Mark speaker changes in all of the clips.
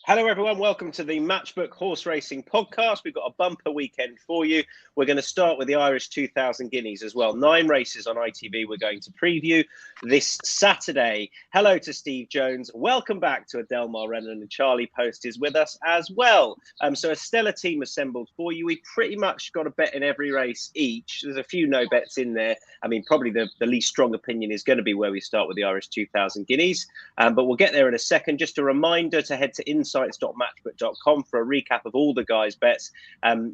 Speaker 1: Hello, everyone. Welcome to the Matchbook Horse Racing Podcast. We've got a bumper weekend for you. We're going to start with the Irish 2000 Guineas as well. 9 races on ITV we're going to preview this Saturday. Hello to Steve Jones. Welcome back to Adele Mulrennan, and Charlie Poste is with us as well. So a stellar team assembled for you. We pretty much got a bet in every race each. There's a few no bets in there. I mean, probably the least strong opinion is going to be where we start with the Irish 2000 Guineas. But we'll get there in a second. Just a reminder to head to insights.matchbook.com for a recap of all the guys' bets.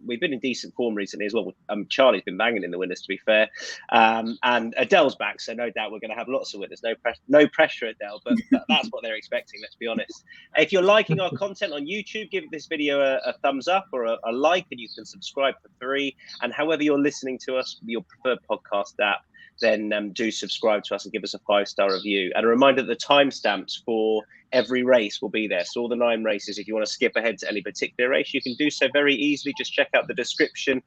Speaker 1: We've been in decent form recently as well. Charlie's been banging in the winners, to be fair. And Adele's back, so no doubt we're going to have lots of winners. No pressure, Adele, but that's what they're expecting, let's be honest. If you're liking our content on YouTube, give this video a thumbs up or a like, and you can subscribe for free. And however you're listening to us, your preferred podcast app, then do subscribe to us and give us a 5-star review. And a reminder that the timestamps for every race will be there. So all the 9 races, if you want to skip ahead to any particular race, you can do so very easily. Just check out the description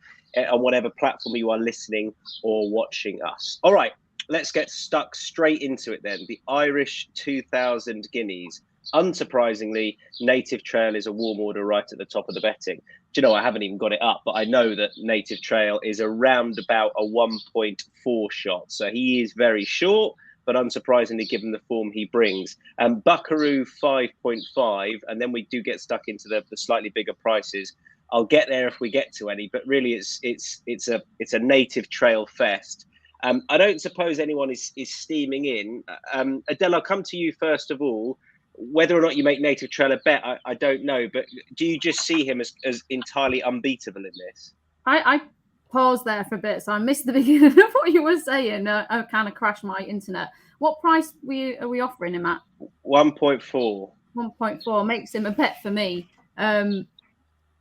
Speaker 1: on whatever platform you are listening or watching us. All right, let's get stuck straight into it then. The Irish 2000 Guineas. Unsurprisingly, Native Trail is a warm order right at the top of the betting. Do you know, I haven't even got it up, but I know that Native Trail is around about a 1.4 shot. So he is very short, but unsurprisingly, given the form he brings. Buckaroo 5.5, and then we do get stuck into the slightly bigger prices. I'll get there if we get to any, but really it's a Native Trail fest. I don't suppose anyone is steaming in. Adele, I'll come to you first of all. Whether or not you make Native Trail a bet, I don't know. But do you just see him as entirely unbeatable in this?
Speaker 2: I paused there for a bit, so I missed the beginning of what you were saying. I kind of crashed my internet. What price are we offering him at?
Speaker 1: 1.4.
Speaker 2: 1.4 makes him a bet for me.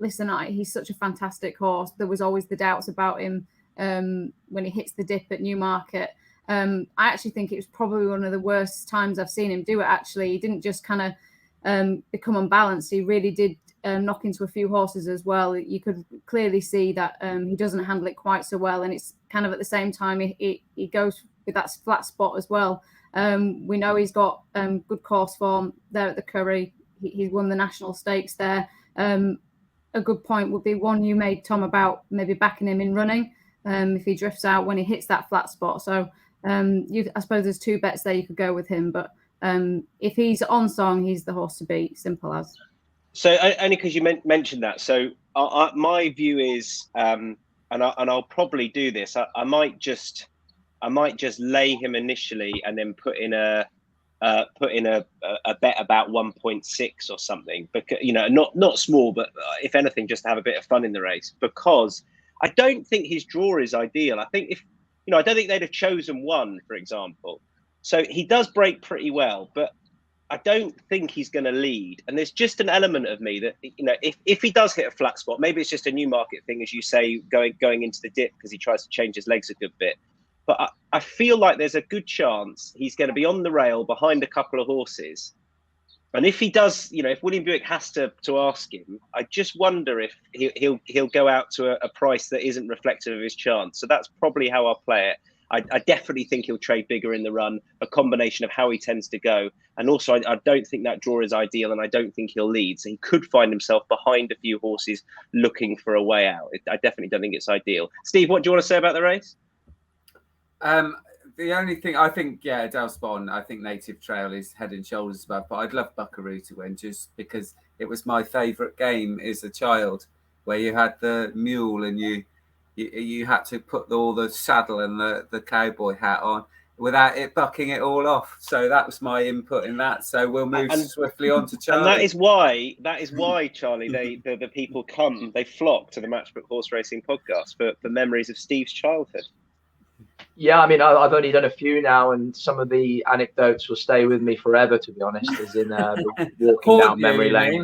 Speaker 2: Listen, he's such a fantastic horse. There was always the doubts about him when he hits the dip at Newmarket. I actually think it was probably one of the worst times I've seen him do it, actually. He didn't just kind of become unbalanced. He really did knock into a few horses as well. You could clearly see that he doesn't handle it quite so well. And it's kind of at the same time, he goes with that flat spot as well. We know he's got good course form there at the Curragh. He's won the national stakes there. A good point would be one you made, Tom, about maybe backing him in running if he drifts out when he hits that flat spot. So I suppose there's 2 bets there you could go with him, but if he's on song, he's the horse to beat. Simple as.
Speaker 1: So only because you mentioned that. So my view is, and I'll probably do this. I might just lay him initially and then put in a bet about 1.6 or something. Because not small, but if anything, just to have a bit of fun in the race. Because I don't think his draw is ideal. I think I don't think they'd have chosen 1, for example. So he does break pretty well, but I don't think he's going to lead. And there's just an element of me that, if he does hit a flat spot, maybe it's just a Newmarket thing, as you say, going into the dip because he tries to change his legs a good bit. But I feel like there's a good chance he's going to be on the rail behind a couple of horses. And if he does, if William Buick has to ask him, I just wonder if he'll go out to a price that isn't reflective of his chance. So that's probably how I'll play it. I definitely think he'll trade bigger in the run, a combination of how he tends to go. And also, I don't think that draw is ideal, and I don't think he'll lead. So he could find himself behind a few horses looking for a way out. I definitely don't think it's ideal. Steve, what do you want to say about the race?
Speaker 3: The only thing I think, Adele Spawn, I think Native Trail is head and shoulders above, but I'd love Buckaroo to win just because it was my favourite game as a child, where you had the mule and you had to put all the saddle and the cowboy hat on without it bucking it all off. So that was my input in that. So we'll move swiftly on to Charlie.
Speaker 1: And that is why Charlie, the people they flock to the Matchbook Horse Racing Podcast for memories of Steve's childhood.
Speaker 4: Yeah, I mean, I've only done a few now, and some of the anecdotes will stay with me forever, to be honest, as in walking down memory lane.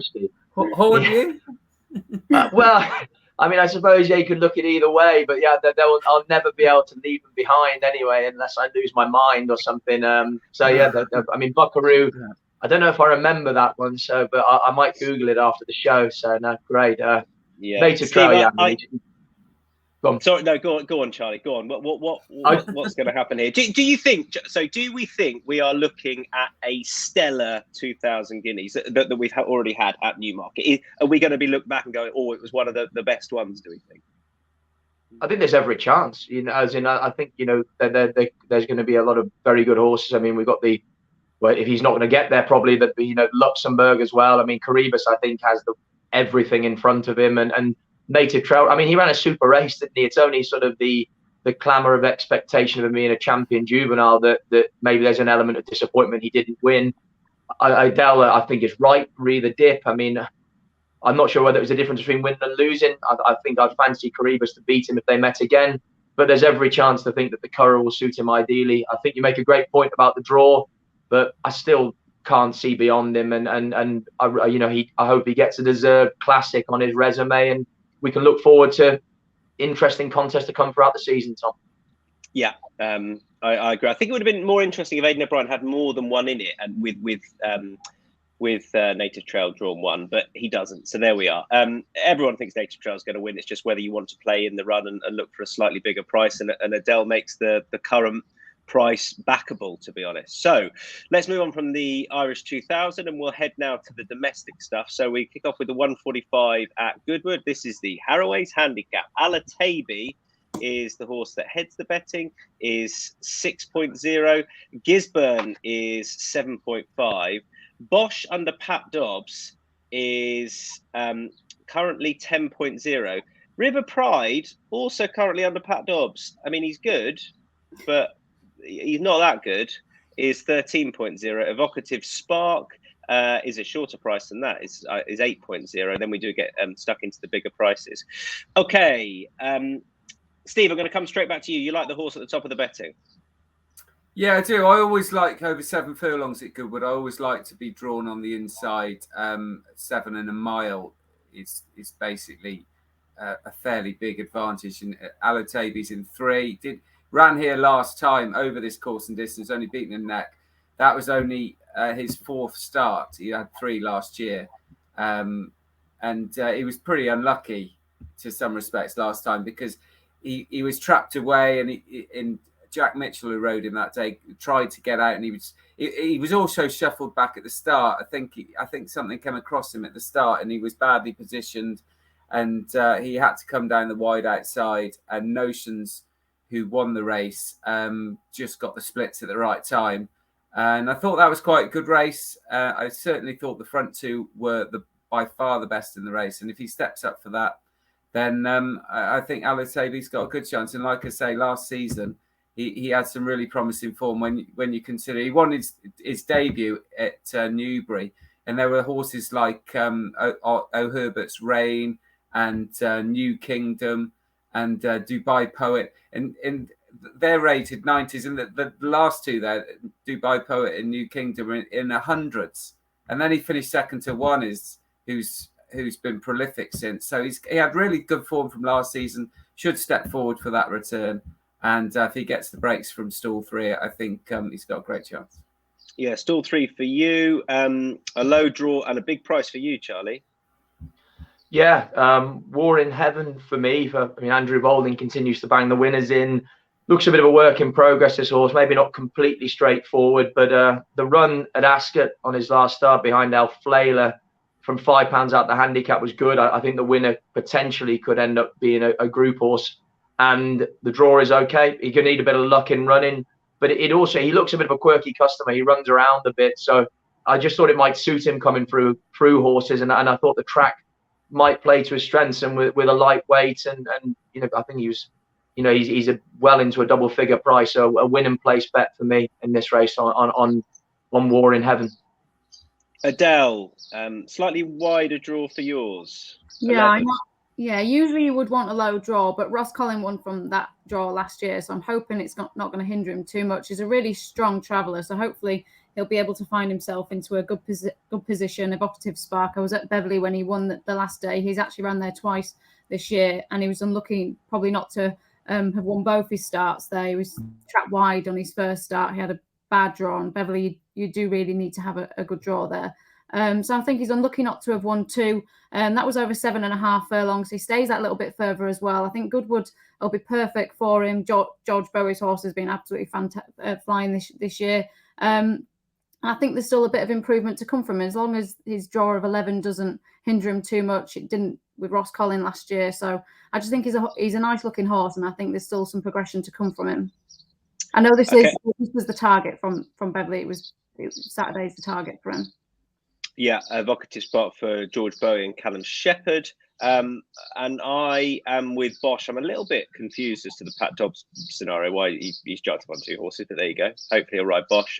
Speaker 3: Hold you?
Speaker 4: Well, I mean, I suppose, you could look at either way, but I'll never be able to leave them behind anyway, unless I lose my mind or something. I mean, Buckaroo, I don't know if I remember that one, but I might Google it after the show. So, no, great. Native Trail,
Speaker 1: Sorry, no, go on, Charlie. Go on. What's going to happen here? Do you think? So, do we think we are looking at a stellar 2,000 guineas that we've already had at Newmarket? Are we going to be looked back and going, "Oh, it was one of the best ones"? Do we think?
Speaker 4: I think there's every chance. I think there's going to be a lot of very good horses. I mean, we've got if he's not going to get there, probably Luxembourg as well. I mean, Curragh, I think, has everything in front of him, and Native Trail. I mean, he ran a super race, didn't he? It's only sort of the clamour of expectation of him being a champion juvenile that maybe there's an element of disappointment he didn't win. Adele, I think, is right. The dip. I mean, I'm not sure whether it was a difference between winning and losing. I think I'd fancy Curragh to beat him if they met again. But there's every chance to think that the Curragh will suit him ideally. I think you make a great point about the draw, but I still can't see beyond him. And I hope he gets a deserved classic on his resume, and we can look forward to interesting contests to come throughout the season, Tom.
Speaker 1: Yeah, I agree. I think it would have been more interesting if Aidan O'Brien had more than one in it, and with Native Trail drawn one, but he doesn't. So there we are. Everyone thinks Native Trail is going to win. It's just whether you want to play in the run and look for a slightly bigger price. And Adele makes the current price backable, to be honest. So let's move on from the Irish 2000 and we'll head now to the domestic stuff. So we kick off with the 145 at Goodwood. This is the Harroways Handicap. Alatabi is the horse that heads the betting, is 6.0. Gisborne is 7.5. Bosch under Pat Dobbs is currently 10.0. River Pride also currently under Pat Dobbs. I mean, he's good, but he's not that good. Is 13.0. Evocative Spark is a shorter price than that. Is 8.0. Then we do get stuck into the bigger prices. Okay, Steve, I'm going to come straight back to you. You like the horse at the top of the betting?
Speaker 3: Yeah, I do. I always like over 7 furlongs at Goodwood. I always like to be drawn on the inside. 7 and a mile is basically a fairly big advantage. And Alatabi's in 3. Ran here last time over this course and distance, only beaten in neck. That was only his 4th start. He had 3 last year. And he was pretty unlucky to some respects last time because he was trapped away and Jack Mitchell, who rode him that day, tried to get out, and he was also shuffled back at the start. I think something came across him at the start, and he was badly positioned, and he had to come down the wide outside. And Notions, who won the race, just got the splits at the right time, and I thought that was quite a good race. I certainly thought the front 2 were by far the best in the race, and if he steps up for that, then I think Alatabi's got a good chance. And like I say, last season, he had some really promising form when you consider he won his debut at Newbury, and there were horses like O'Herbert's Reign and New Kingdom and Dubai Poet, and they're rated 90s, and the last 2 there, Dubai Poet and New Kingdom, are in the hundreds, and then he finished second to one who's been prolific since. So he had really good form from last season. Should step forward for that return. And if he gets the breaks from stall 3, I think he's got a great chance.
Speaker 1: Yeah, stall 3 for you. A low draw and a big price for you, Charlie.
Speaker 4: Yeah, War in Heaven for me. Andrew Boulding continues to bang the winners in. Looks a bit of a work in progress, this horse. Maybe not completely straightforward, but the run at Ascot on his last start behind Elf Flayler from £5 out the handicap was good. I think the winner potentially could end up being a group horse. And the draw is okay. He could need a bit of luck in running, but he looks a bit of a quirky customer. He runs around a bit, so I just thought it might suit him coming through horses, and I thought the track might play to his strengths, and with a lightweight, and I think he's well into a double figure price, so a win and place bet for me in this race on War in Heaven.
Speaker 1: Adele, slightly wider draw for yours.
Speaker 2: Yeah, I'm not. Yeah, usually you would want a low draw, but Ross Collin won from that draw last year, so I'm hoping it's not going to hinder him too much. He's a really strong traveller, so hopefully he'll be able to find himself into a good position. Evocative Spark, I was at Beverley when he won the last day. He's actually ran there twice this year, and he was unlucky probably not to have won both his starts there. He was trapped wide on his first start. He had a bad draw, and Beverley, you do really need to have a good draw there. So I think he's unlucky not to have won 2. That was over 7.5 furlongs. He stays that little bit further as well. I think Goodwood will be perfect for him. George Bowie's horse has been absolutely flying this year. I think there's still a bit of improvement to come from him, as long as his draw of 11 doesn't hinder him too much. It didn't with Ross Collin last year. So I just think he's a nice looking horse, and I think there's still some progression to come from him. I know this was the target from Beverley. It was Saturday's the target for him.
Speaker 1: Yeah, evocative spot for George Bowie and Callum Shepherd. And I am with Bosch. I'm a little bit confused as to the Pat Dobbs scenario, why he's jumped on 2 horses, but there you go. Hopefully he'll ride Bosch.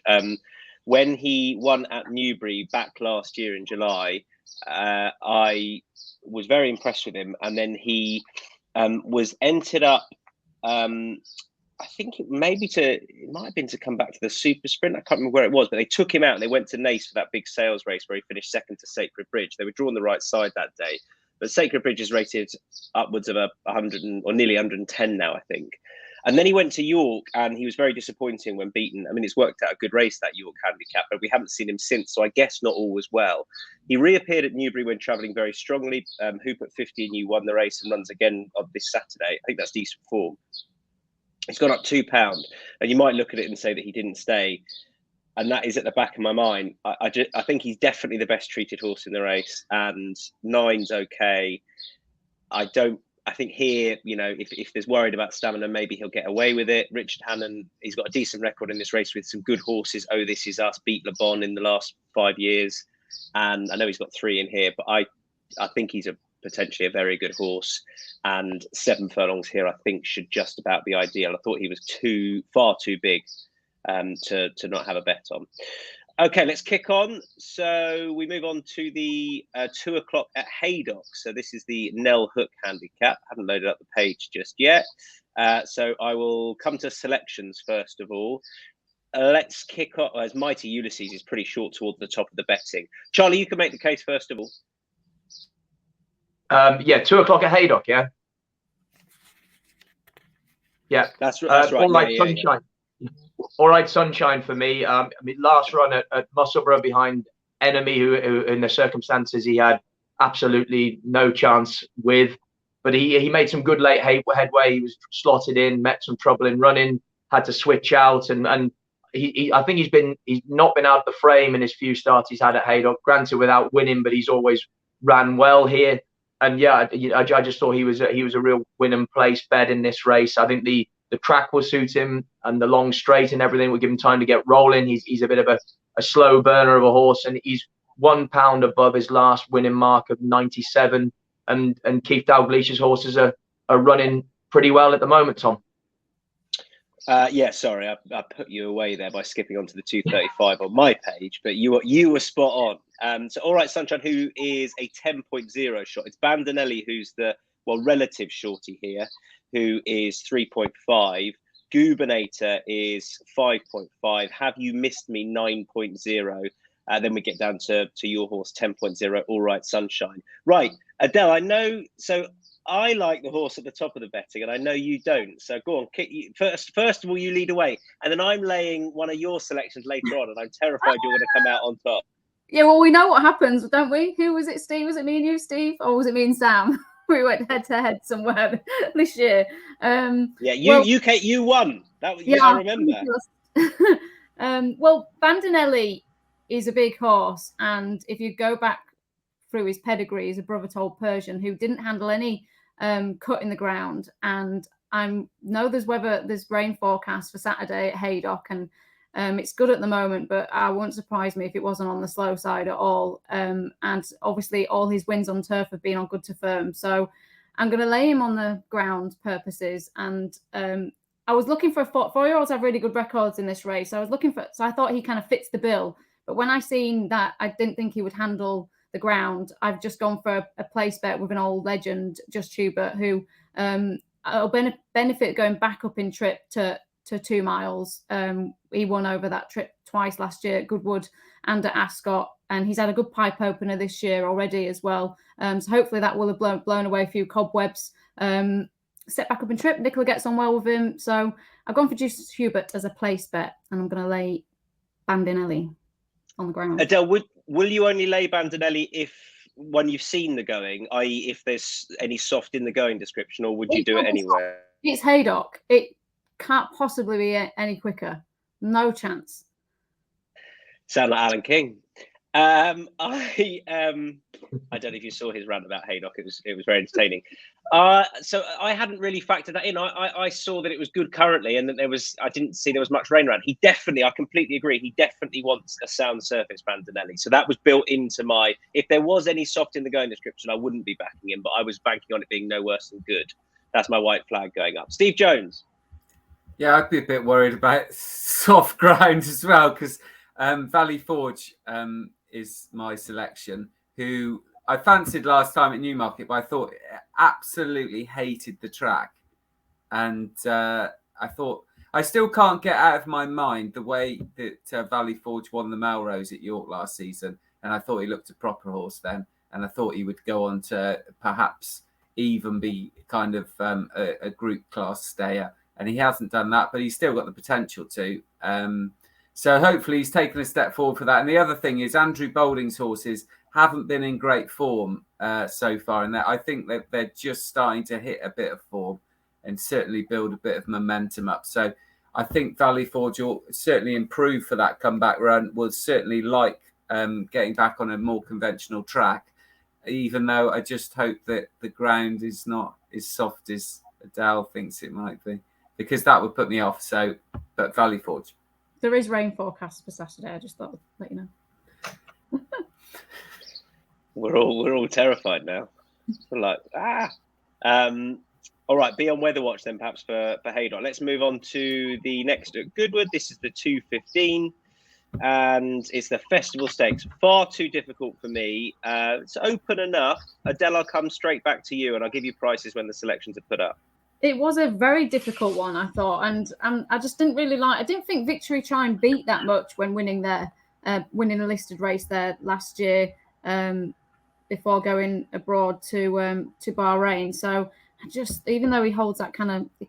Speaker 1: When he won at Newbury back last year in July, I was very impressed with him. And then he was entered up, I think it might have been to come back to the Super Sprint. I can't remember where it was, but they took him out and they went to Naas for that big sales race where he finished second to Sacred Bridge. They were drawn the right side that day, but Sacred Bridge is rated upwards of 100 or nearly 110 now, I think. And then he went to York and he was very disappointing when beaten. I mean, it's worked out a good race, that York Handicap, but we haven't seen him since. So I guess not all was well. He reappeared at Newbury when travelling very strongly. Hoop at 50 won the race and runs again on this Saturday. I think that's decent form. He's gone up £2, and you might look at it and say that he didn't stay, and that is at the back of my mind. I think he's definitely the best treated horse in the race, and 9's okay. I think here, if there's worried about stamina, maybe he'll get away with it. Richard Hannon, he's got a decent record in this race with some good horses. Oh, This Is Us, beat Le Bon in the last 5 years, and I know he's got 3 in here, but I think he's potentially a very good horse, and 7 furlongs here I think should just about be ideal. I thought he was far too big to not have a bet on. Okay, let's kick on. So we move on to the 2 o'clock at Haydock. So this is the Nell Hook Handicap. I haven't loaded up the page just yet, so I will come to selections first of all. Let's kick off as Mighty Ulysses is pretty short towards the top of the betting. Charlie, you can make the case first of all.
Speaker 4: 2 o'clock at Haydock, yeah? Yeah.
Speaker 1: That's right.
Speaker 4: All right, Sunshine. Yeah. All right, Sunshine for me. I mean, last run at Musselburgh behind Enemy, who in the circumstances he had absolutely no chance with. But he made some good late headway. He was slotted in, met some trouble in running, had to switch out. And I think he's not been out of the frame in his few starts he's had at Haydock. Granted, without winning, but he's always ran well here. And yeah, I just thought he was a real win and place bet in this race. I think the track will suit him, and the long straight and everything will give him time to get rolling. He's a bit of a slow burner of a horse, and he's £1 above his last winning mark of 97. And Keith Dalglish's horses are running pretty well at the moment, Tom.
Speaker 1: Yeah, sorry, I put you away there by skipping on to the 235 on my page, but you were spot on. So All Right Sunshine, who is a 10.0 shot. It's Bandinelli who's the relative shorty here, who is 3.5. Gubernator is 5.5. Have You Missed Me 9.0. Then we get down to your horse 10.0. All Right Sunshine. Right, Adele, I know. So I like the horse at the top of the betting, and I know you don't. So go on, first of all, you lead away, and then I'm laying one of your selections later on, and I'm terrified you're going to come out on top.
Speaker 2: Yeah, well, we know what happens, don't we? Who was it, Steve? Was it me and you, Steve? Or was it me and Sam? We went head to head somewhere this year.
Speaker 1: Yeah, you won. I remember.
Speaker 2: Well, Bandinelli is a big horse, and if you go back through his pedigree, he's a brother told Persian who didn't handle any cut in the ground. And I know there's rain forecast for Saturday at Haydock, and it's good at the moment, but I wouldn't surprise me if it wasn't on the slow side at all. And obviously all his wins on turf have been on good to firm. So I'm going to lay him on the ground purposes. And I was looking for 4-year-olds have really good records in this race. So I thought he kind of fits the bill. But when I seen that, I didn't think he would handle the ground. I've just gone for a place bet with an old legend, Just Hubert, who will benefit going back up in trip to 2 miles. He won over that trip twice last year at Goodwood and at Ascot, and he's had a good pipe opener this year already as well. So hopefully that will have blown away a few cobwebs. Set back up in trip, Nicola gets on well with him. So I've gone for Just Hubert as a place bet, and I'm going to lay Bandinelli on the ground.
Speaker 1: Adele, Will you only lay Bandinelli when you've seen the going, i.e. if there's any soft in the going description, or would you do it anywhere?
Speaker 2: It's Haydock. It can't possibly be any quicker. No chance. Sound
Speaker 1: like Alan King. I don't know if you saw his rant about Haydock. It was very entertaining. So I hadn't really factored that in. I saw that it was good currently, and that I didn't see there was much rain around. I completely agree. He definitely wants a sound surface, Bandinelli. So that was built into if there was any soft in the going description, I wouldn't be backing him, but I was banking on it being no worse than good. That's my white flag going up. Steve Jones.
Speaker 3: Yeah, I'd be a bit worried about soft ground as well, because Valley Forge is my selection, who I fancied last time at Newmarket, but I thought absolutely hated the track. And I thought, I still can't get out of my mind the way that Valley Forge won the Melrose at York last season. And I thought he looked a proper horse then. And I thought he would go on to perhaps even be kind of a group class stayer. And he hasn't done that, but he's still got the potential to. So hopefully he's taken a step forward for that. And the other thing is Andrew Boulding's horses haven't been in great form so far. And I think that they're just starting to hit a bit of form and certainly build a bit of momentum up. So I think Valley Forge will certainly improve for that comeback run. Will certainly like getting back on a more conventional track, even though I just hope that the ground is not as soft as Adele thinks it might be, because that would put me off. So, but Valley Forge.
Speaker 2: There is rain forecast for Saturday. I just thought I'd let you know.
Speaker 1: We're all terrified now. We're like, all right, be on weather watch then, perhaps for Haydock. Let's move on to the next at Goodwood. This is the 2:15, and it's the Festival Stakes. Far too difficult for me. It's open enough. Adele, I'll come straight back to you, and I'll give you prices when the selections are put up.
Speaker 2: It was a very difficult one, I thought, and I just didn't really I didn't think Victory Chime beat that much when winning a listed race there last year before going abroad to Bahrain. So I just, even though he holds that kind of,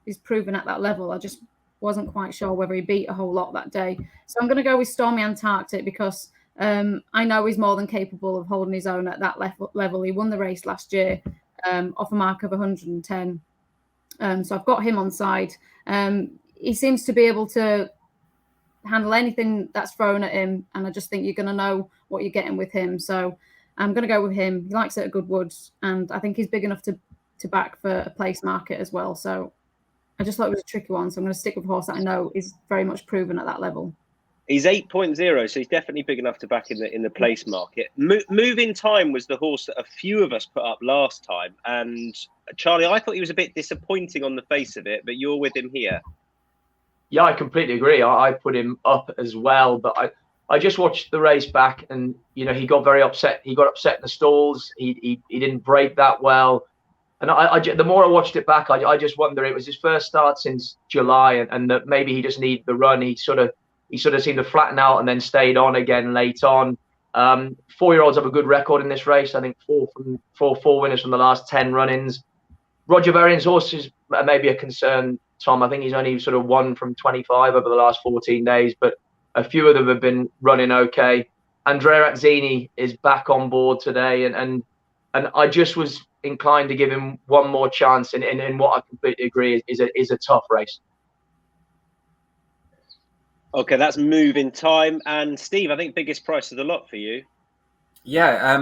Speaker 2: he's proven at that level, I just wasn't quite sure whether he beat a whole lot that day. So I'm going to go with Stormy Antarctic because I know he's more than capable of holding his own at that level. He won the race last year off a mark of 110. So I've got him on side. He seems to be able to handle anything that's thrown at him, and I just think you're going to know what you're getting with him. So I'm going to go with him. He likes it at Goodwood, and I think he's big enough to back for a place market as well. So I just thought it was a tricky one. So I'm going to stick with a horse that I know is very much proven at that level.
Speaker 1: He's 8.0, so he's definitely big enough to back in the place market. Move in Time was the horse that a few of us put up last time. And Charlie, I thought he was a bit disappointing on the face of it, but you're with him here.
Speaker 4: Yeah, I completely agree. I put him up as well, but I just watched the race back, and he got very upset. He got upset in the stalls. He didn't break that well, and the more I watched it back, I just wonder, it was his first start since July, and that maybe he just needed the run. He sort of seemed to flatten out and then stayed on again late on. 4-year-olds have a good record in this race. I think four winners from the last 10 run-ins. Roger Varian's horse is maybe a concern, Tom. I think he's only sort of 1 from 25 over the last 14 days, but a few of them have been running okay. Andrea Azzini is back on board today, and I just was inclined to give him one more chance in what I completely agree is a tough race.
Speaker 1: Okay, that's Move in Time. And Steve, I think biggest price of the lot for you.
Speaker 3: Yeah,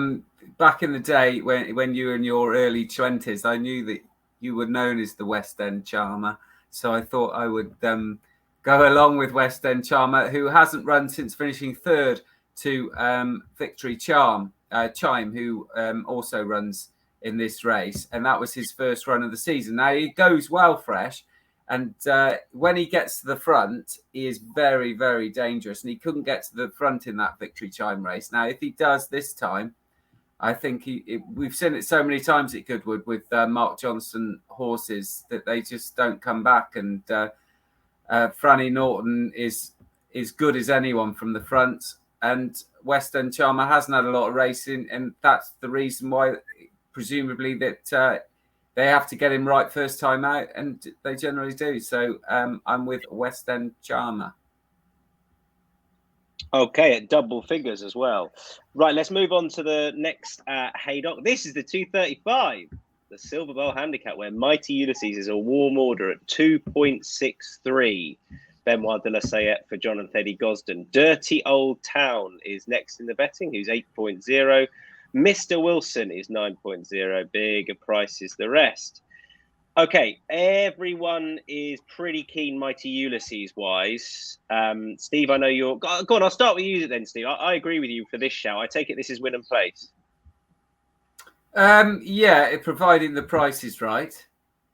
Speaker 3: back in the day when you were in your early 20s, I knew that you were known as the West End Charmer. So I thought I would go along with West End Charmer, who hasn't run since finishing third to Victory Chime, who also runs in this race. And that was his first run of the season. Now, he goes well fresh. And when he gets to the front, he is very, very dangerous. And he couldn't get to the front in that Victory Chime race. Now, if he does this time, I think we've seen it so many times at Goodwood with Mark Johnson horses that they just don't come back. And Franny Norton is good as anyone from the front. And West End Charmer hasn't had a lot of racing. And that's the reason why, presumably, that they have to get him right first time out. And they generally do. So I'm with West End Charmer.
Speaker 1: Okay, at double figures as well. Right, let's move on to the next Haydock. This is the 235, the Silver Bowl Handicap, where Mighty Ulysses is a warm order at 2.63. Benoit de la Sayette for John and Teddy Gosden. Dirty Old Town is next in the betting, who's 8.0. Mr. Wilson is 9.0. Bigger prices the rest. Okay, everyone is pretty keen Mighty Ulysses wise. Steve, I know you're... Go on, I'll start with you then, Steve. I agree with you for this show. I take it this is win and place.
Speaker 3: Yeah, providing the price is right.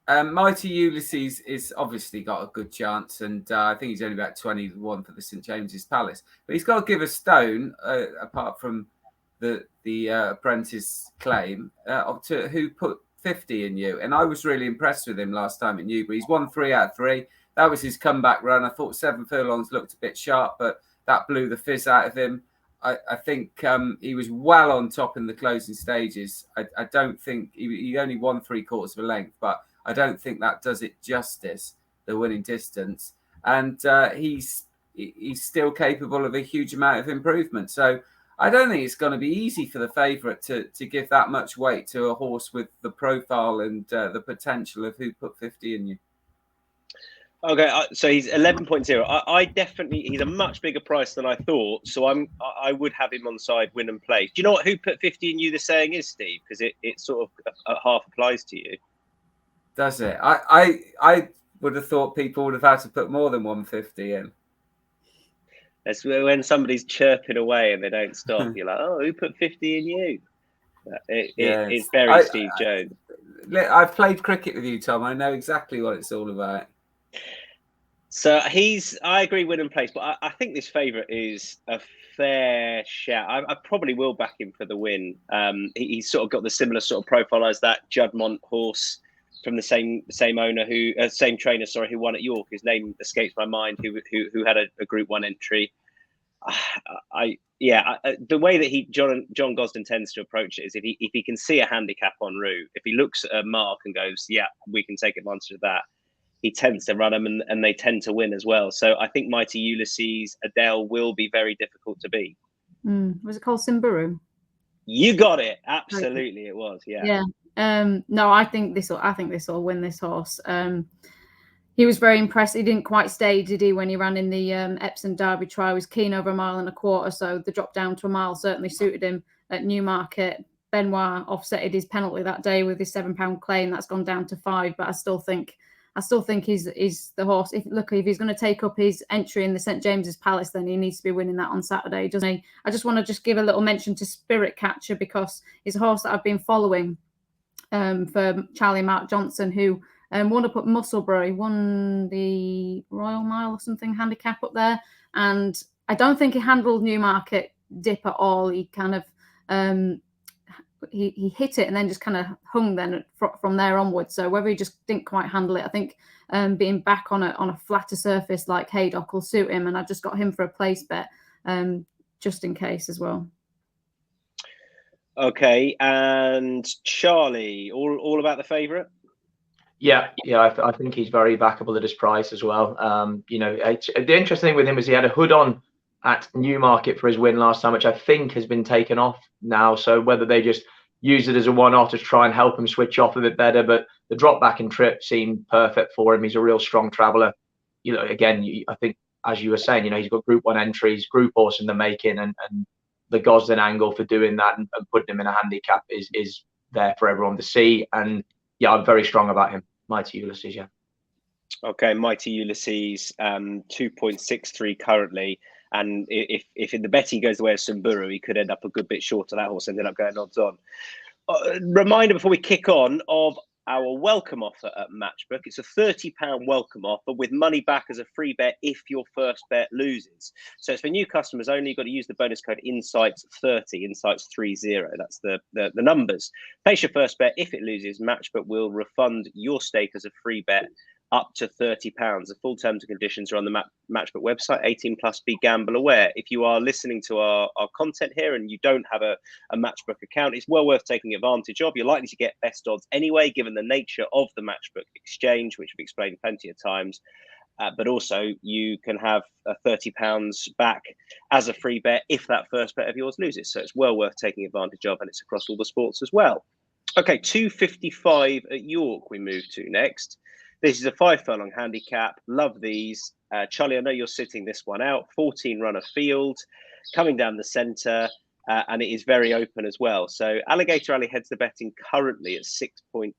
Speaker 3: Mighty Ulysses is obviously got a good chance, and I think he's only about 21 for the St James's Palace. But he's got to give a stone, apart from the apprentice claim, to who put 50 in you. And I was really impressed with him last time at Newbury. He's won 3 out of 3. That was his comeback run. I thought 7 furlongs looked a bit sharp, but that blew the fizz out of him. I think he was well on top in the closing stages. I don't think he only won 3/4 of a length, but I don't think that does it justice, the winning distance. And he's still capable of a huge amount of improvement. So I don't think it's going to be easy for the favourite to give that much weight to a horse with the profile and the potential of who put 50 in you.
Speaker 1: Okay, so he's 11.0. I definitely, he's a much bigger price than I thought. So I would have him on side win and place. Do you know what who put 50 in you the saying is, Steve? Because it sort of half applies to you.
Speaker 3: Does it? I would have thought people would have had to put more than 150 in.
Speaker 1: That's when somebody's chirping away and they don't stop. You're like, oh, who put 50 in you? It's very Steve Jones.
Speaker 3: I've played cricket with you, Tom. I know exactly what it's all about.
Speaker 1: So I agree, win and place, but I think this favourite is a fair shout. I probably will back him for the win. He's sort of got the similar sort of profile as that Juddmonte horse from the same owner same trainer, who won at York. His name escapes my mind. Who had a Group 1 entry. The way that John Gosden tends to approach it is if he can see a handicap en route, if he looks at a mark and goes, yeah, we can take advantage of that, he tends to run them and they tend to win as well. So I think Mighty Ulysses, Adele will be very difficult to beat.
Speaker 2: Was it called Simburu?
Speaker 1: You got it. Absolutely, it was. Yeah.
Speaker 2: No, I think this will win this horse. He was very impressed. He didn't quite stay, did he, when he ran in the Epsom Derby trial? He was keen over 1.25 miles, so the drop down to a mile certainly suited him at Newmarket. Benoit offsetted his penalty that day with his £7 claim. That's gone down to 5, but I still think he's the horse. If he's going to take up his entry in the St James's Palace, then he needs to be winning that on Saturday, doesn't he? I just want to give a little mention to Spirit Catcher, because he's a horse that I've been following for Charlie Mark Johnson, who won up at Musselburgh, won the Royal Mile or something handicap up there. And I don't think he handled Newmarket dip at all. He kind of he hit it and then just kind of hung then from there onwards. So whether he just didn't quite handle it, I think being back on a flatter surface like Haydock will suit him. And I've just got him for a place bet just in case as well.
Speaker 1: Okay, and Charlie, all about the favourite?
Speaker 4: Yeah, I think he's very backable at his price as well. The interesting thing with him is he had a hood on at Newmarket for his win last time, which I think has been taken off now. So whether they just use it as a one-off to try and help him switch off a bit better, but the drop back and trip seemed perfect for him. He's a real strong traveller. I think, as you were saying, he's got Group 1 entries, group horse in the making, and the Gosden angle for doing that and putting him in a handicap is there for everyone to see. And yeah, I'm very strong about him. Mighty Ulysses, yeah. Okay,
Speaker 1: Mighty Ulysses, 2.63 currently. And if in the betting goes the way of Simburu, he could end up a good bit short of that horse, ended up going odds on. Reminder before we kick on of our welcome offer at Matchbook. It's a £30 welcome offer with money back as a free bet if your first bet loses. So it's for new customers only. You've got to use the bonus code Insights30, Insights30. That's the numbers. Place your first bet. If it loses, Matchbook will refund your stake as a free bet up to £30. The full terms and conditions are on the Matchbook website. 18 plus, BeGambleAware. If you are listening to our content here and you don't have a Matchbook account, it's well worth taking advantage of. You're likely to get best odds anyway, given the nature of the Matchbook exchange, which we've explained plenty of times. but also you can have £30 back as a free bet if that first bet of yours loses. So it's well worth taking advantage of, and it's across all the sports as well. Okay, 255 at York we move to next. This is a 5 furlong handicap. Love these. Charlie, I know you're sitting this one out. 14 runner field, coming down the centre, and it is very open as well. So Alligator Alley heads the betting currently at 6.0.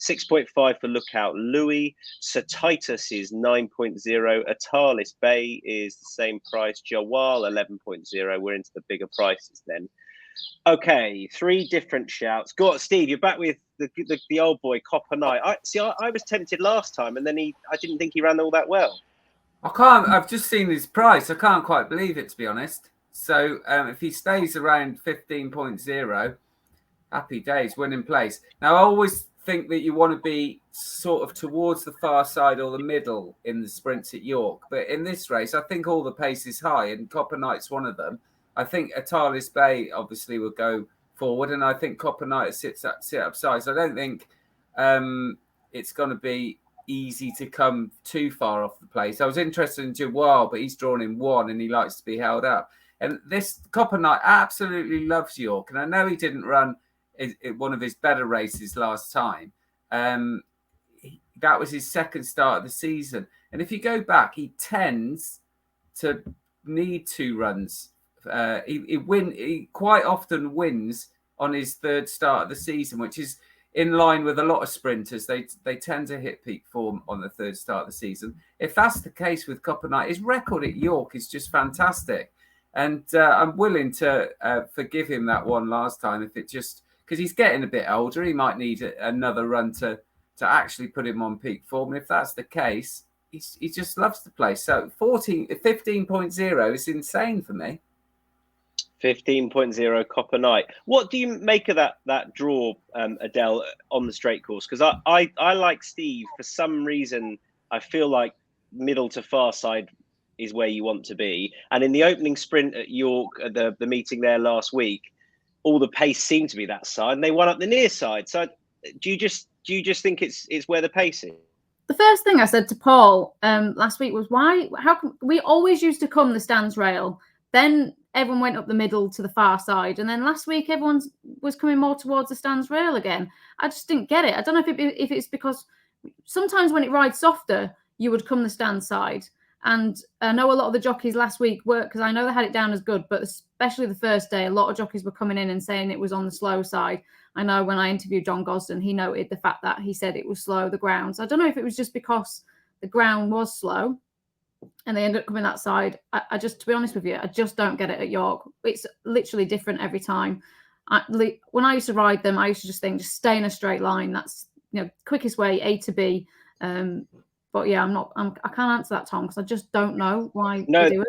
Speaker 1: 6.5 for Lookout Louis. Sir Titus is 9.0. Atalis Bay is the same price. Jawal 11.0. We're into the bigger prices then. Okay, 3 different shouts. Go on, Steve, you're back with the old boy, Copper Knight. I was tempted last time, and then I didn't think he ran all that well.
Speaker 3: I've just seen his price. I can't quite believe it, to be honest. So if he stays around 15.0, happy days, winning place. Now, I always think that you want to be sort of towards the far side or the middle in the sprints at York. But in this race, I think all the pace is high, and Copper Knight's one of them. I think Atalis Bay obviously will go forward, and I think Copper Knight sit upside. So I don't think it's going to be easy to come too far off the place. I was interested in Jawal, but he's drawn in 1 and he likes to be held up. And this Copper Knight absolutely loves York, and I know he didn't run one of his better races last time. That was his second start of the season, and if you go back, he tends to need 2 runs. He quite often wins on his third start of the season, which is in line with a lot of sprinters. They tend to hit peak form on the third start of the season. If that's the case with Copper Knight, his record at York is just fantastic, and I'm willing to forgive him that one last time if it just because he's getting a bit older. He might need another run to actually put him on peak form, and if that's the case, he just loves the place. So 15.0 is insane for me.
Speaker 1: 15.0 Copper Knight. What do you make of that draw, Adele, on the straight course? Because I like Steve. For some reason, I feel like middle to far side is where you want to be. And in the opening sprint at York, at the meeting there last week, all the pace seemed to be that side, and they won up the near side. So do you just think it's where the pace is?
Speaker 2: The first thing I said to Paul last week was, how come we always used to come the stands rail, then everyone went up the middle to the far side, and then last week everyone was coming more towards the stands rail again. I just didn't get it. I don't know if it's because sometimes when it rides softer, you would come the stand side. And I know a lot of the jockeys last week were, because I know they had it down as good, but especially the first day, a lot of jockeys were coming in and saying it was on the slow side. I know when I interviewed John Gosden, he noted the fact that he said it was slow, the ground. So I don't know if it was just because the ground was slow and they ended up coming that side. I just, to be honest with you, I just don't get it at York. It's literally different every time. When I used to ride them, I used to just think, just stay in a straight line. That's, quickest way, A to B. But yeah, I can't answer that, Tom, because I just don't know why they do it.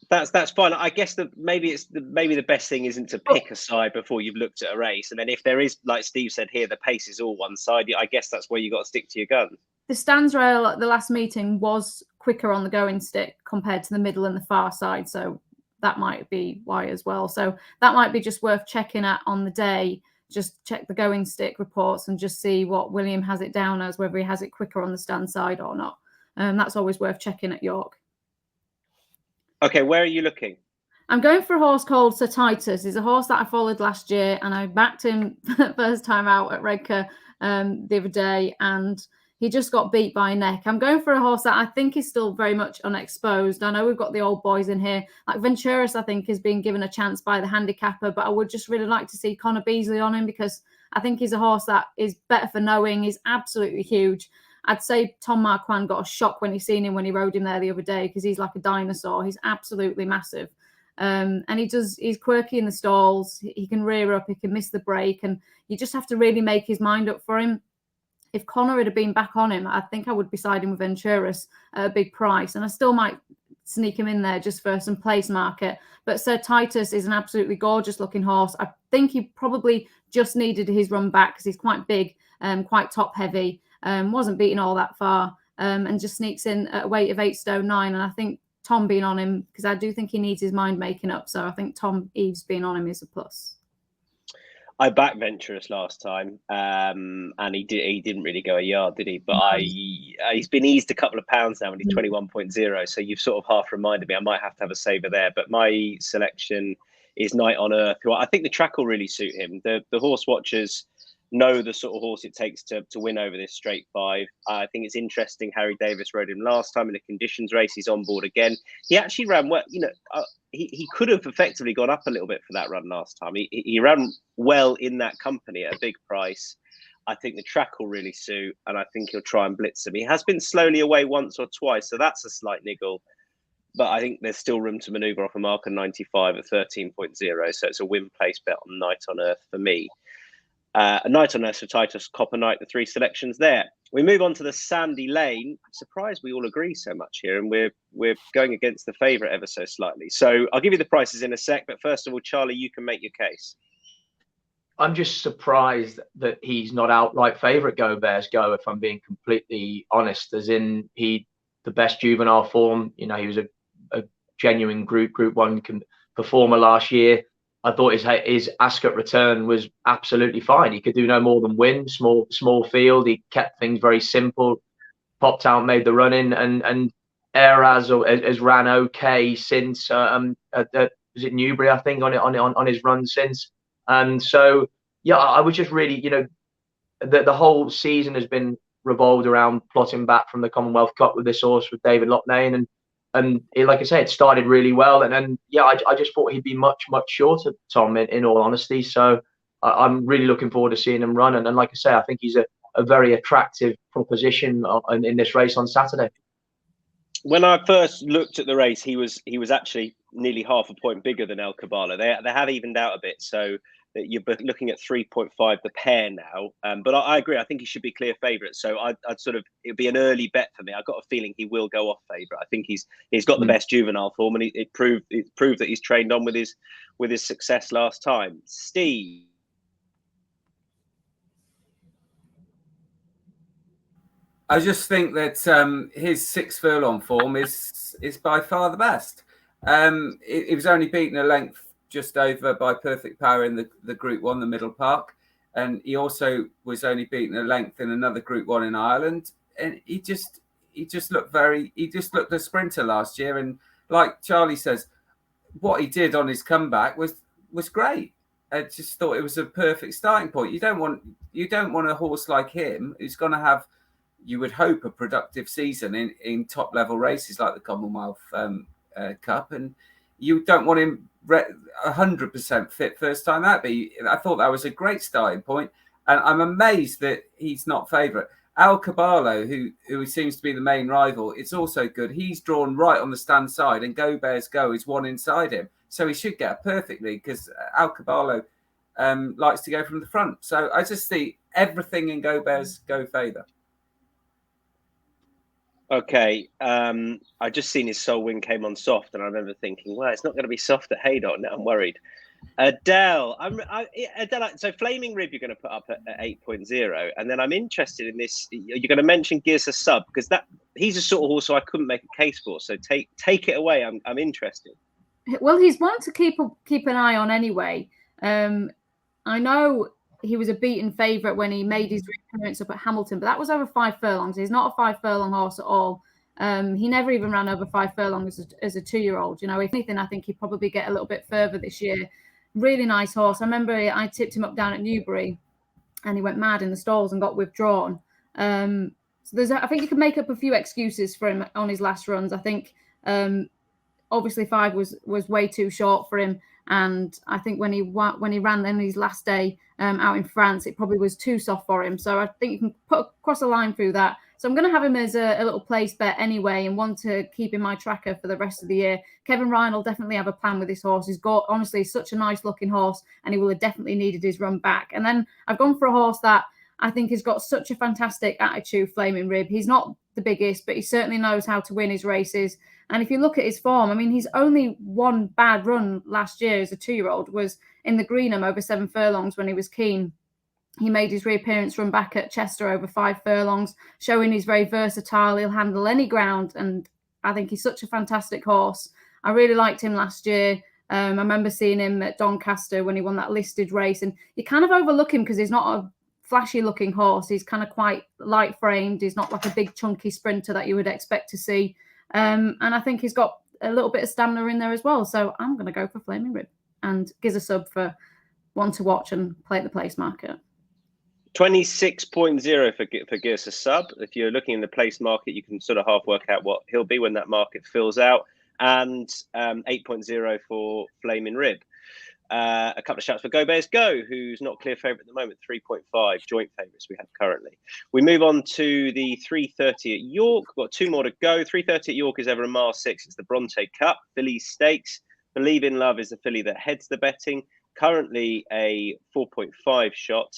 Speaker 1: That's fine. I guess maybe the best thing isn't to pick a side before you've looked at a race, and then if there is, like Steve said here, the pace is all one side. I guess that's where you got to stick to your guns.
Speaker 2: The stands rail at the last meeting was quicker on the going stick compared to the middle and the far side, so that might be why as well. So that might be just worth checking at on the day. Just check the going stick reports and just see what William has it down as, whether he has it quicker on the stand side or not. That's always worth checking at York. Okay,
Speaker 1: where are you looking?
Speaker 2: I'm going for a horse called Sir Titus. He's a horse that I followed last year, and I backed him first time out at Redcar the other day, and he just got beat by Neck. I'm going for a horse that I think is still very much unexposed. I know we've got the old boys in here. Like Venturis, I think, has been given a chance by the handicapper, but I would just really like to see Connor Beasley on him because I think he's a horse that is better for knowing. He's absolutely huge. I'd say Tom Marquand got a shock when he seen him when he rode him there the other day because he's like a dinosaur. He's absolutely massive. And he's quirky in the stalls. He can rear up, he can miss the break, and you just have to really make his mind up for him. If Connor had been back on him, I think I would be siding with Venturis at a big price. And I still might sneak him in there just for some place market. But Sir Titus is an absolutely gorgeous looking horse. I think he probably just needed his run back because he's quite big, quite top heavy, wasn't beaten all that far, and just sneaks in at a weight of 8 stone 9. And I think Tom being on him, because I do think he needs his mind making up. So I think Tom Eves being on him is a plus.
Speaker 1: I backed Venturous last time, and he didn't really go a yard, did he? But he's been eased a couple of pounds now, and he's 21.0. So you've sort of half reminded me I might have to have a saver there. But my selection is Night on Earth, who I think the track will really suit him. The horse watchers know the sort of horse it takes to win over this straight 5. I think it's interesting. Harry Davis rode him last time in a conditions race. He's on board again. He actually ran well. He could have effectively gone up a little bit for that run last time. He ran well in that company at a big price. I think the track will really suit, and I think he'll try and blitz him. He has been slowly away once or twice, so that's a slight niggle. But I think there's still room to manoeuvre off a marker 95 at 13.0. So it's a win place bet on Night on Earth for me. A Night on Earth for Titus Copper Knight, the 3 selections there. We move on to the Sandy Lane. I'm surprised we all agree so much here, and we're going against the favourite ever so slightly. So I'll give you the prices in a sec, but first of all, Charlie, you can make your case.
Speaker 4: I'm just surprised that he's not outright favourite Go Bears Go, if I'm being completely honest, as in the best juvenile form. He was a genuine Group 1 performer last year. I thought his Ascot return was absolutely fine. He could do no more than win. Small field. He kept things very simple. Popped out, made the run in, and Eraz has ran okay since. Was it Newbury? I think on his run since. And so yeah, I was just really the whole season has been revolved around plotting back from the Commonwealth Cup with this horse with David Loughnane, and like I say, it started really well, and yeah, I just thought he'd be much shorter, Tom, in all honesty. So I'm really looking forward to seeing him run, and like I say, I think he's a very attractive proposition in this race on Saturday.
Speaker 1: When I first looked at the race, he was actually nearly half a point bigger than El Caballo. They have evened out a bit, so that you're looking at 3.5 the pair now. But I agree. I think he should be clear favourite. So I'd it'd be an early bet for me. I've got a feeling he will go off favourite. I think he's got the best juvenile form, and it proved that he's trained on with his success last time. Steve.
Speaker 3: I just think that his 6 furlong form is by far the best. It was only beaten a length just over by Perfect Power in the Group 1, the Middle Park, and he also was only beaten a length in another Group 1 in Ireland. And he just looked a sprinter last year. And like Charlie says, what he did on his comeback was great. I just thought it was a perfect starting point. You don't want a horse like him who's going to have, you would hope, a productive season in top level races like the Commonwealth Cup, and you don't want him 100% fit first time out. But I thought that was a great starting point, and I'm amazed that he's not favourite. Al Caballo, who seems to be the main rival, it's also good. He's drawn right on the stand side, and Go Bears Go is one inside him, so he should get it perfectly because Al Caballo likes to go from the front. So I just see everything in Go Bears Go favour.
Speaker 1: Okay, I just seen his Soul Win came on soft, and I remember thinking, well, it's not going to be soft at Haydock. Now I'm worried. Adele, Adele. So Flaming Rib, you're going to put up at 8.0, and then I'm interested in this. You're going to mention Gears a Sub because he's a sort of horse I couldn't make a case for. So take it away. I'm interested.
Speaker 2: Well, he's one to keep an eye on anyway. I know he was a beaten favourite when he made his reappearance up at Hamilton, but that was over 5 furlongs. He's not a 5 furlong horse at all. He never even ran over 5 furlongs as a 2-year-old. If anything, I think he'd probably get a little bit further this year. Really nice horse. I remember I tipped him up down at Newbury, and he went mad in the stalls and got withdrawn. So I think you can make up a few excuses for him on his last runs. I think obviously 5 was way too short for him. And I think when he ran then his last day out in France, it probably was too soft for him. So I think you can cross a line through that. So I'm going to have him as a little place bet anyway, and one to keep in my tracker for the rest of the year. Kevin Ryan will definitely have a plan with this horse. He's got, honestly, such a nice looking horse, and he will have definitely needed his run back. And then I've gone for a horse that I think has got such a fantastic attitude, Flaming Rib. He's not the biggest, but he certainly knows how to win his races. And if you look at his form, I mean, he's only one bad run last year as a 2-year-old was in the Greenham over 7 furlongs when he was keen. He made his reappearance run back at Chester over 5 furlongs, showing he's very versatile. He'll handle any ground, and I think he's such a fantastic horse. I really liked him last year. I remember seeing him at Doncaster when he won that listed race, and you kind of overlook him because he's not a flashy looking horse. He's kind of quite light framed. He's not like a big chunky sprinter that you would expect to see. And I think he's got a little bit of stamina in there as well. So I'm going to go for Flaming Rib and gives a sub for one to watch and play at the place market.
Speaker 1: 26.0 for Gears a sub. If you're looking in the place market, you can sort of half work out what he'll be when that market fills out. And 8.0 for Flaming Rib. A couple of shouts for Go Bears Go, who's not clear favourite at the moment, 3.5 joint favourites we have currently. We move on to the 3:30 at York. We've got two more to go. 3:30 at York is ever a mile 6. It's the Bronte Cup, Fillies Stakes. Believe in Love is the filly that heads the betting. Currently a 4.5 shot.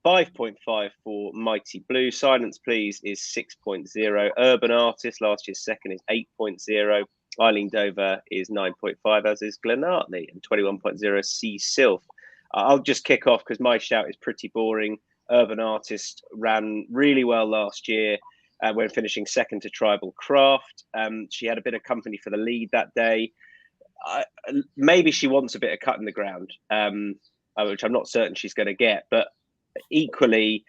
Speaker 1: 5.5 for Mighty Blue. Silence Please is 6.0. Urban Artist, last year's second, is 8.0. Eileen Dover is 9.5, as is Glenartney, and 21.0 Sea Sylph. I'll just kick off because my shout is pretty boring. Urban Artist ran really well last year when finishing second to Tribal Craft. She had a bit of company for the lead that day. Maybe she wants a bit of cut in the ground, which I'm not certain she's going to get, but equally,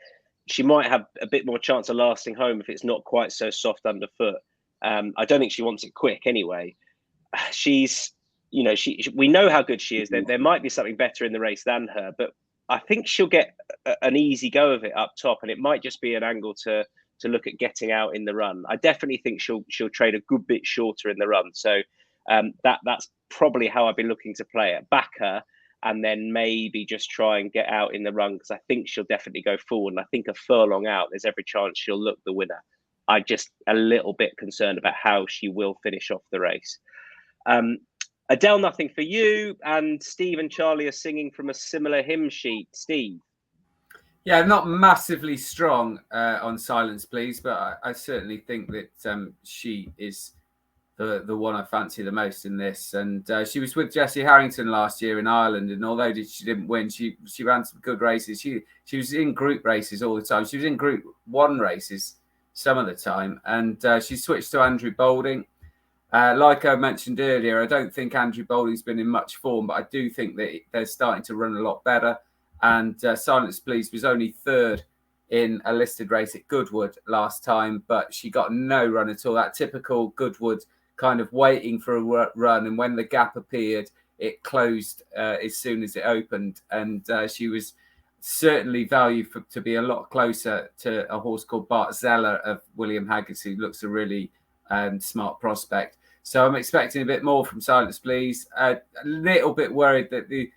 Speaker 1: she might have a bit more chance of lasting home if it's not quite so soft underfoot. I don't think she wants it quick anyway. She's, we know how good she is. There might be something better in the race than her, but I think she'll get an easy go of it up top, and it might just be an angle to look at getting out in the run. I definitely think she'll trade a good bit shorter in the run. So that's probably how I've been looking to play it. Back her, and then maybe just try and get out in the run, because I think she'll definitely go forward. And I think a furlong out, there's every chance she'll look the winner. I'm just a little bit concerned about how she will finish off the race. Adele, nothing for you. And Steve and Charlie are singing from a similar hymn sheet. Steve?
Speaker 3: Yeah, not massively strong on Silence Please, but I certainly think that she is the one I fancy the most in this. And she was with Jessie Harrington last year in Ireland, and although she didn't win, she ran some good races. She was in group races all the time. She was in Group 1 races some of the time, and she switched to Andrew Boulding. Like I mentioned earlier, I don't think Andrew Boulding's been in much form, but I do think that they're starting to run a lot better. And Silence Please was only third in a listed race at Goodwood last time, but she got no run at all. That typical Goodwood kind of waiting for a run, and when the gap appeared, it closed as soon as it opened. And she was certainly valued to be a lot closer to a horse called Bart Zeller of William Haggis, who looks a really smart prospect. So I'm expecting a bit more from Silence Please. A little bit worried that the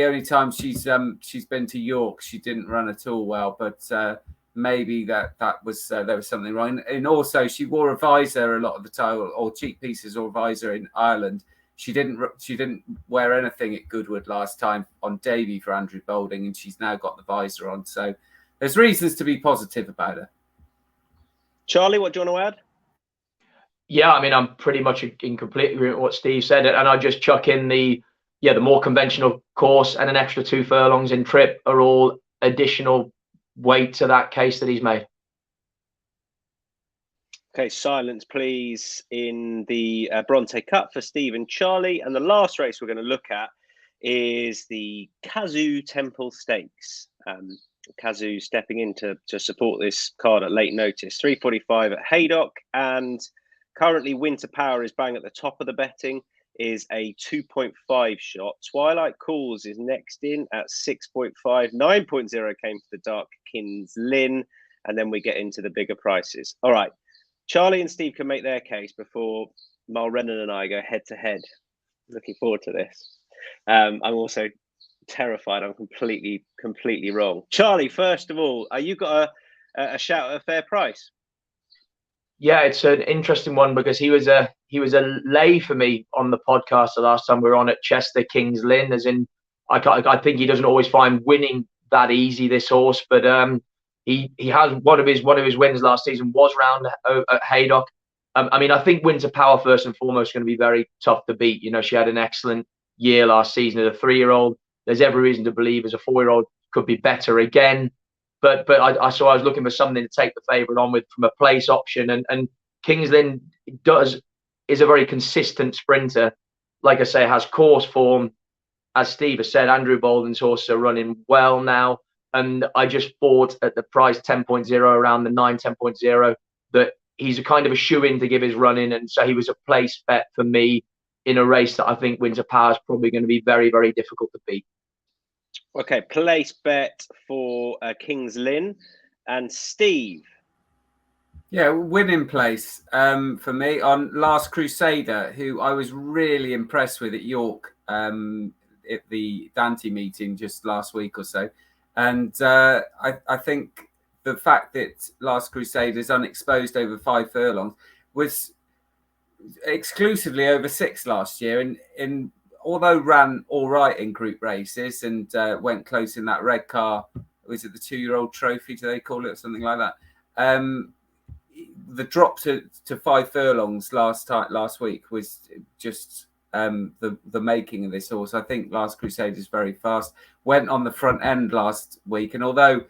Speaker 3: only time she's been to York, she didn't run at all well, but maybe that was there was something wrong. And also, she wore a visor a lot of the time, or cheek pieces or visor in Ireland. She didn't wear anything at Goodwood last time on debut for Andrew Boulding, and she's now got the visor on. So there's reasons to be positive about her.
Speaker 1: Charlie, what do you want to add?
Speaker 4: Yeah, I mean, I'm pretty much in complete agreement with what Steve said, and I just chuck in the more conventional course and an extra 2 furlongs in trip are all additional weight to that case that he's made.
Speaker 1: Okay, Silence Please in the Bronte Cup for Steve and Charlie. And the last race we're going to look at is the Kazoo Temple Stakes. Kazoo stepping in to support this card at late notice. 3:45 at Haydock, and currently Winter Power is bang at the top of the betting, is a 2.5 shot. Twilight Calls is next in at 6.5. 9.0 came for the Dark Kins Lynn, and then we get into the bigger prices. All right, Charlie and Steve can make their case before Mulrennan and I go head to head. Looking forward to this. I'm also terrified I'm completely wrong. Charlie, first of all, you got a shout at a fair price?
Speaker 4: Yeah, it's an interesting one because he was a lay for me on the podcast the last time we were on at Chester Kings Lynn. As in, I think he doesn't always find winning that easy, this horse, but he has one of his wins last season was round at Haydock. I mean, I think Winter Power first and foremost is going to be very tough to beat. You know, she had an excellent year last season as a 3-year-old. There's every reason to believe as a 4-year-old could be better again. But I was looking for something to take the favourite on with from a place option, and Kings Lynn is a very consistent sprinter. like I say, has course form. As Steve has said, Andrew Bolden's horses are running well now. And I just thought at the price 10.0, around the 10.0, that he's a kind of a shoe-in to give his run in. And so he was a place bet for me in a race that I think Winter Power is probably going to be very, very difficult to beat.
Speaker 1: Okay, place bet for King's Lynn. And Steve?
Speaker 3: Yeah, winning place for me on Last Crusader, who I was really impressed with at York at the Dante meeting just last week or so. And I think the fact that Last Crusader is unexposed over 5 furlongs was exclusively over 6 last year. And although ran all right in group races and went close in that red car, was it the 2-year-old trophy, do they call it, or something like that? The drop to 5 furlongs last week was just the making of this horse. I think Last Crusade is very fast. Went on the front end last week, and although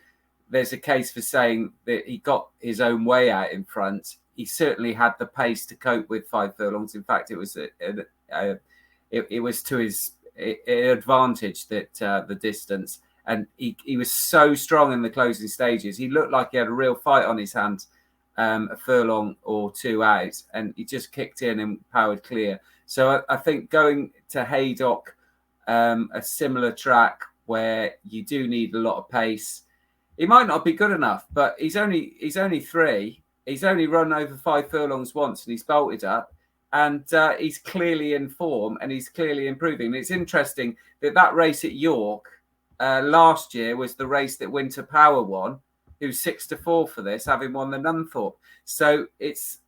Speaker 3: there's a case for saying that he got his own way out in front, he certainly had the pace to cope with 5 furlongs. In fact, it was it was to his advantage that the distance, and he was so strong in the closing stages. He looked like he had a real fight on his hands. A furlong or 2 out, and he just kicked in and powered clear. So I think going to Haydock, a similar track where you do need a lot of pace. He might not be good enough, but he's only 3. He's only run over 5 furlongs once, and he's bolted up, and he's clearly in form, and he's clearly improving. And it's interesting that race at York last year was the race that Winter Power won, who's 6-4 for this, having won the Nunthorpe. So it's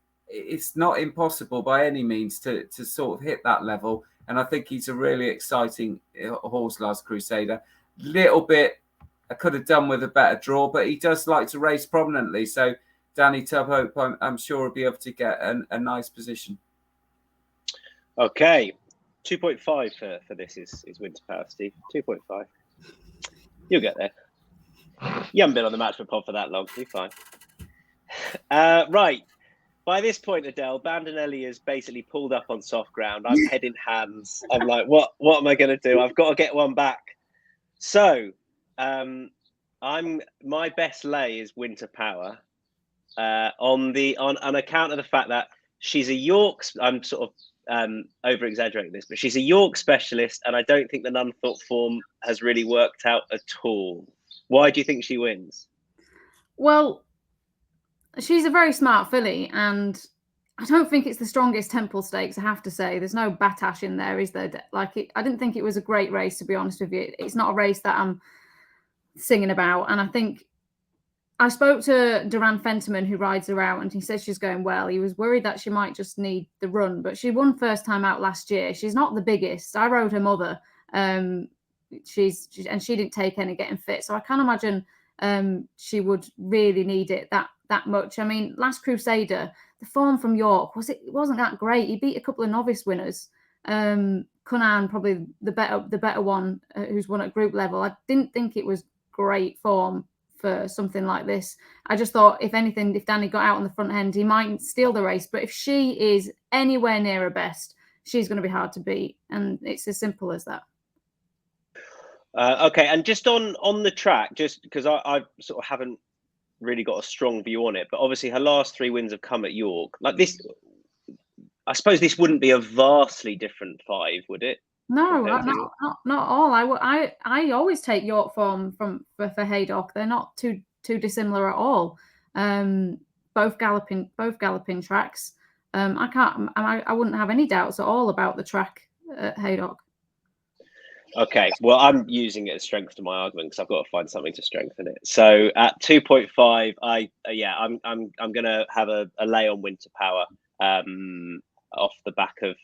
Speaker 3: not impossible by any means to sort of hit that level. And I think he's a really exciting horse, Last Crusader. Little bit, I could have done with a better draw, but he does like to race prominently. So Danny Tubhope, I'm sure, will be able to get a nice position.
Speaker 1: Okay, 2.5 for this is Winter Power, Steve. 2.5. You'll get there. You haven't been on the match pod for that long. You're fine. Right. By this point, Adele, Bandinelli has basically pulled up on soft ground. I'm head in hands. I'm like, what am I going to do? I've got to get one back. So, my best lay is Winter Power on account of the fact that she's a York. I'm sort of over exaggerating this, but she's a York specialist, and I don't think the Nunthorpe form has really worked out at all. Why do you think she wins? Well,
Speaker 2: she's a very smart filly, and I don't think it's the strongest Temple Stakes, I have to say. There's no Batash in there, is there? I didn't think it was a great race, to be honest with you. It's not a race that I'm singing about. And I think I spoke to Duran Fentiman, who rides her out, and he said she's going well. He was worried that she might just need the run, but she won first time out last year. She's not the biggest. I rode her mother. She didn't take any getting fit, so I can't imagine she would really need it that much. I mean, Last Crusader, the form from York wasn't that great. He beat a couple of novice winners. Cunnan, probably the better one, who's won at group level. I didn't think it was great form for something like this. I just thought, if anything, if Danny got out on the front end, he might steal the race. But if she is anywhere near her best, she's going to be hard to beat, and it's as simple as that.
Speaker 1: Okay, and just on the track, just because I sort of haven't really got a strong view on it, but obviously her last 3 wins have come at York. Like this, I suppose this wouldn't be a vastly different 5, would it?
Speaker 2: No, not all. I always take York form for Haydock. They're not too dissimilar at all. Both galloping tracks. I wouldn't have any doubts at all about the track at Haydock.
Speaker 1: Okay, well, I'm using it as strength to my argument because I've got to find something to strengthen it. So at 2.5, I'm going to have a lay on Winter Power off the back of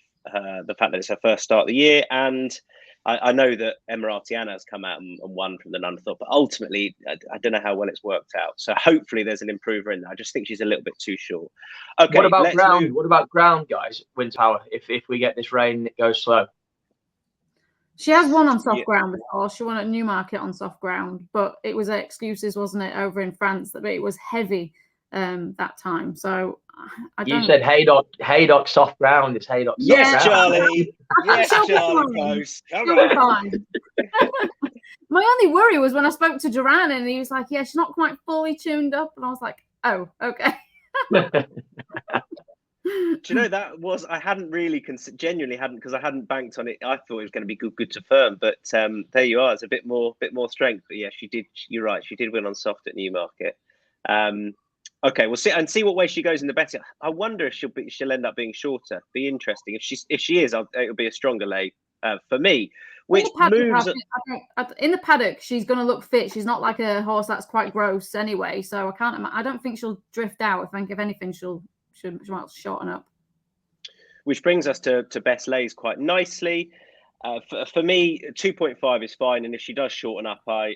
Speaker 1: the fact that it's her first start of the year, and I know that Emiratiana has come out and won from the Nunthorpe, but ultimately I don't know how well it's worked out. So hopefully there's an improver in there. I just think she's a little bit too short. Okay,
Speaker 4: what about ground? What about ground, guys? Winter Power. If we get this rain, it goes slow.
Speaker 2: She has won on soft ground before. She won at Newmarket on soft ground, but it was excuses, wasn't it, over in France, that it was heavy that time. So I don't.
Speaker 4: You said Haydock soft ground. It's Haydock soft
Speaker 1: Yes,
Speaker 4: ground.
Speaker 1: Charlie. Yes,
Speaker 2: She'll be
Speaker 1: Charlie
Speaker 2: fine.
Speaker 1: Post. Come
Speaker 2: She'll be
Speaker 1: on.
Speaker 2: fine. My only worry was when I spoke to Duran and he was like, yeah, she's not quite fully tuned up. And I was like, oh, okay.
Speaker 1: Do you know I hadn't really genuinely hadn't, because I hadn't banked on it. I thought it was going to be good to firm, but there you are. It's a bit more strength. But yeah, she did. You're right. She did win on soft at Newmarket. Okay, we'll see what way she goes in the betting. I wonder if she'll end up being shorter. Be interesting. If she is, it'll be a stronger lay for me. Which moves
Speaker 2: in the paddock, she's going to look fit. She's not like a horse that's quite gross anyway. So I don't think she'll drift out. I think if anything, she might shorten up.
Speaker 1: Which brings us to best lays quite nicely. For me, 2.5 is fine, and if she does shorten up, I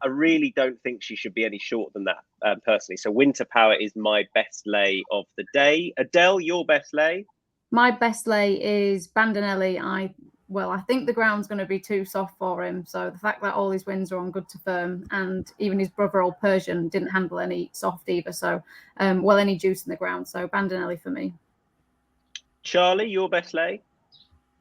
Speaker 1: really don't think she should be any shorter than that personally. So Winter Power is my best lay of the day. Adele, your best lay?
Speaker 2: My best lay is Bandinelli. I think the ground's going to be too soft for him. So the fact that all his wins are on good to firm, and even his brother Old Persian didn't handle any soft either. So any juice in the ground. So Bandinelli for me.
Speaker 1: Charlie, your best lay?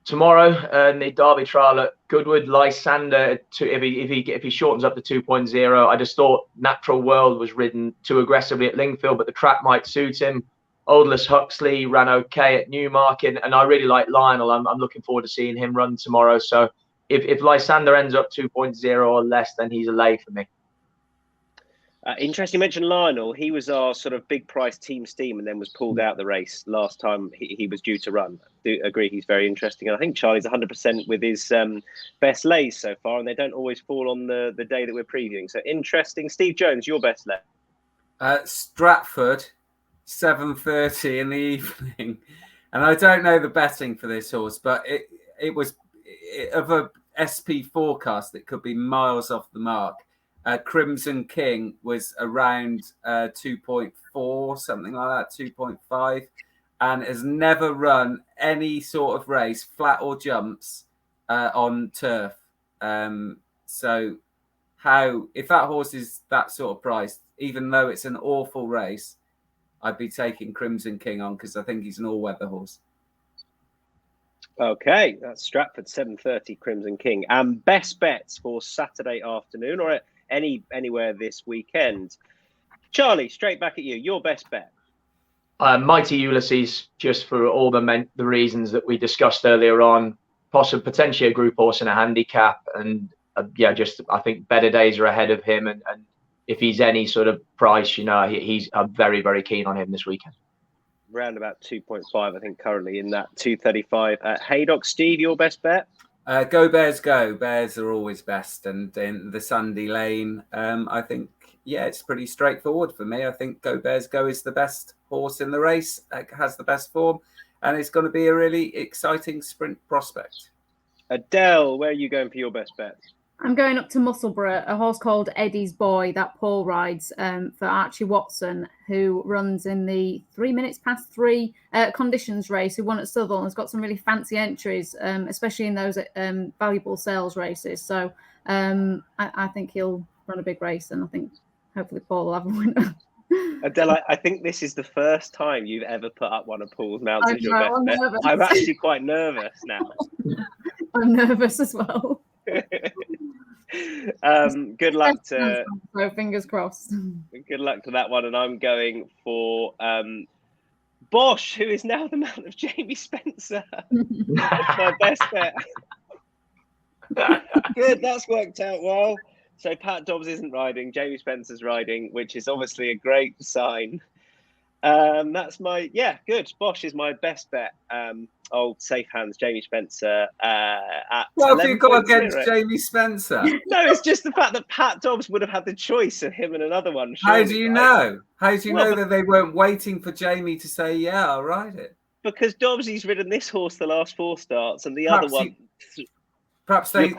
Speaker 4: Tomorrow, the Derby trial at Goodwood, Lysander. If he shortens up to 2.0, I just thought Natural World was ridden too aggressively at Lingfield, but the track might suit him. Oldless Huxley ran okay at Newmarket, and I really like Lionel. I'm looking forward to seeing him run tomorrow. So if Lysander ends up 2.0 or less, then he's a lay for me.
Speaker 1: Interesting, you mentioned Lionel. He was our sort of big price Team Steam and then was pulled out the race last time he was due to run. I do agree he's very interesting. And I think Charlie's 100% with his best lays so far, and they don't always fall on the day that we're previewing. So interesting. Steve Jones, your best lay?
Speaker 3: Stratford, 7:30 in the evening. And I don't know the betting for this horse, but it was of a SP forecast that could be miles off the mark. Crimson King was around 2.4, something like that, 2.5, and has never run any sort of race, flat or jumps, on turf. So if that horse is that sort of price, even though it's an awful race, I'd be taking Crimson King on because I think he's an all-weather horse.
Speaker 1: Okay, that's Stratford, 7:30, Crimson King. Best bets for Saturday afternoon or anywhere this weekend. Charlie, straight back at you. Your best bet?
Speaker 4: Mighty Ulysses, just for all the reasons that we discussed earlier on. Possibly potentially a group horse and a handicap, and I think better days are ahead of him. And if he's any sort of price, I'm very, very keen on him this weekend.
Speaker 1: Around about 2.5, I think, currently in that 235. Haydock, Steve, your best bet?
Speaker 3: Go Bears go. Bears are always best. And in the Sunday Lane, I think, it's pretty straightforward for me. I think Go Bears go is the best horse in the race, has the best form, and it's going to be a really exciting sprint prospect. Adele,
Speaker 1: where are you going for your best bet?
Speaker 2: I'm going up to Musselburgh, a horse called Eddie's Boy that Paul rides for Archie Watson, who runs in the 3 minutes past 3 conditions race, who won at Southwell, has got some really fancy entries, especially in those valuable sales races. So I think he'll run a big race, and I think hopefully Paul will have a winner.
Speaker 1: Adele, I think this is the first time you've ever put up one of Paul's mounts as your best bet. I'm actually quite nervous now.
Speaker 2: I'm nervous as well.
Speaker 1: Good luck to
Speaker 2: so fingers crossed.
Speaker 1: Good luck to that one, and I'm going for Bosch, who is now the mount of Jamie Spencer. That's my best bet. Good, that's worked out well. So Pat Dobbs isn't riding, Jamie Spencer's riding, which is obviously a great sign. That's good. Bosch is my best bet. Old safe hands, Jamie Spencer.
Speaker 3: What have you got against Jamie Spencer?
Speaker 1: No, it's just the fact that Pat Dobbs would have had the choice of him and another one.
Speaker 3: How do you know? How do you know that they weren't waiting for Jamie to say, yeah, I'll ride it?
Speaker 1: Because Dobbsy's ridden this horse the last 4 starts, and the other one.
Speaker 3: Perhaps they're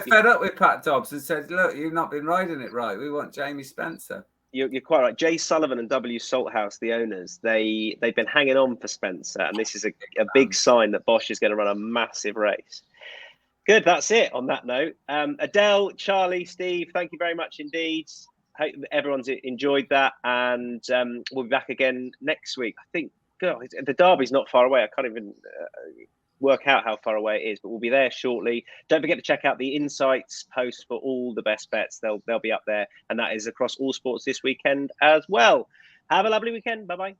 Speaker 3: fed up with Pat Dobbs and said, look, you've not been riding it right. We want Jamie Spencer.
Speaker 1: You're quite right. Jay Sullivan and W Salthouse, the owners, they've been hanging on for Spencer, and this is a big sign that Bosch is going to run a massive race. Good, that's it on that note. Adele, Charlie, Steve, thank you very much indeed. hope everyone's enjoyed that, and we'll be back again next week. I think the derby's not far away. I can't even work out how far away it is, but we'll be there shortly. Don't forget to check out the Insights post for all the best bets. They'll be up there, and that is across all sports this weekend as well. Have a lovely weekend. Bye-bye.